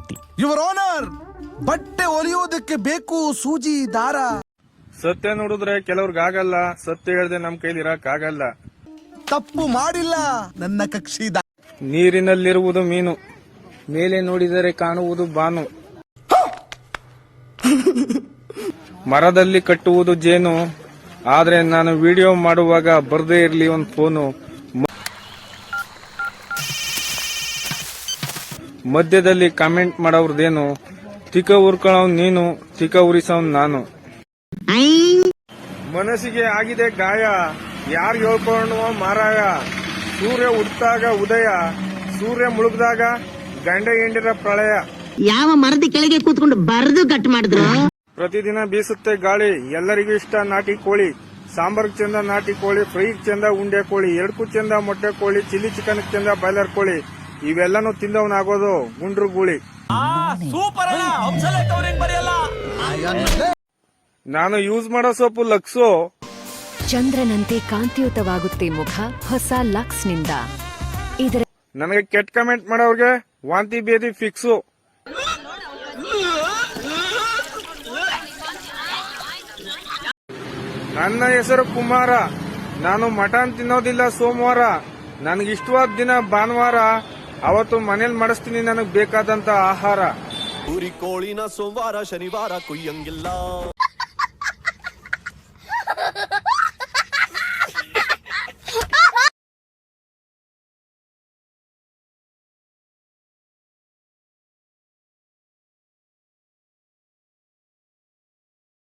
Guarantee. Your honour, ಬಟ್ಟೆ ಹೊಲಿಯೋದಕ್ಕೆ ಬೇಕು ಸೂಜಿ ದಾರ. ಸತ್ಯ ನೋಡಿದ್ರೆ ಕೆಲವ್ರಿಗಾಗಲ್ಲ, ಸತ್ಯ ಹೇಳ್ದೆ ನಮ್ ಕೈಲಿ ಇರಕ್ಕಾಗಲ್ಲ. ತಪ್ಪು ಮಾಡಿಲ್ಲ ನನ್ನ ಕಕ್ಷಿದ. ನೀರಿನಲ್ಲಿರುವುದು ಮೀನು, ಮೇಲೆ ನೋಡಿದರೆ ಕಾಣುವುದು ಬಾನು. ಮರದಲ್ಲಿ ಕಟ್ಟುವುದು ಜೇನು, ಆದ್ರೆ ನಾನು ವಿಡಿಯೋ ಮಾಡುವಾಗ ಬರ್ದೇ ಇರ್ಲಿ ಒಂದ್ ಫೋನು. ಮಧ್ಯದಲ್ಲಿ ಕಾಮೆಂಟ್ ಮಾಡೋರ್ದೇನು, ತಿಕ್ಕ ಉರ್ಕೊಳ್ಳವ್ ನೀನು, ತಿಕ್ಕ ಉರಿಸವ್ ನಾನು. ಮನಸ್ಸಿಗೆ ಆಗಿದೆ ಗಾಯ, ಯಾರು ಹೇಳ್ಕೊಳ್ಳುವ ಮಾರಾಯ. ಸೂರ್ಯ ಹುಟ್ಟಾಗ ಉದಯ, ಸೂರ್ಯ ಮುಳುಗ್ದಾಗ ಗಂಡ ಹೆಂಡಿರ ಪ್ರಳಯ. ಯಾವ ಮರದ ಕೆಳಗೆ ಕೂತ್ಕೊಂಡು ಬರೆದು ಕಟ್ ಮಾಡಿದ್ರು. ಪ್ರತಿದಿನ ಬೀಸುತ್ತೆ ಗಾಳಿ, ಎಲ್ಲರಿಗೂ ಇಷ್ಟ ನಾಟಿ ಕೋಳಿ. ಸಾಂಬಾರ್ಗ್ ಚಂದ ನಾಟಿ ಕೋಳಿ, ಫ್ರೈಗ್ ಚಂದ ಉಂಡೆ ಕೋಳಿ, ಎರಡಕ್ಕೂ ಚಂದ ಮೊಟ್ಟೆ ಕೋಳಿ, ಚಿಲ್ಲಿ ಚಿಕನ್ ಚಂದ ಬಾಯ್ಲರ್ ಕೋಳಿ. ಇವೆಲ್ಲನೂ ತಿಂದವನಾಗೋದು ಗುಂಡ್ರು ಗೂಳಿ. ನಾನು ಯೂಸ್ ಮಾಡೋ ಸೋಪು ಲಕ್ಸೋ. ಚಂದ್ರನಂತೆ ಕಾಂತಿಯುತವಾಗುತ್ತೆ ಮುಖ ಹೊಸ ಲಕ್ಸ್ ನಿಂದ. ಇದರ ನನಗೆ ಕೆಟ್ಟ ಕಮೆಂಟ್ ಮಾಡೋರ್ಗೆ ವಾಂತಿ ಬೇದಿ ಫಿಕ್ಸು. ನನ್ನ ಹೆಸರು ಕುಮಾರ, ನಾನು ಮಟನ್ ತಿನ್ನೋದಿಲ್ಲ ಸೋಮವಾರ. ನನಗಿಷ್ಟವಾದ ದಿನ ಭಾನುವಾರ, ಅವತ್ತು ಮನೇಲಿ ಮಾಡಿಸ್ತೀನಿ ನನಗ್ ಬೇಕಾದಂತ ಆಹಾರ. ಊರಿ ಕೋಳಿನ ಸೋಮವಾರ ಶನಿವಾರ ಕುಯ್ಯಂಗಿಲ್ಲ.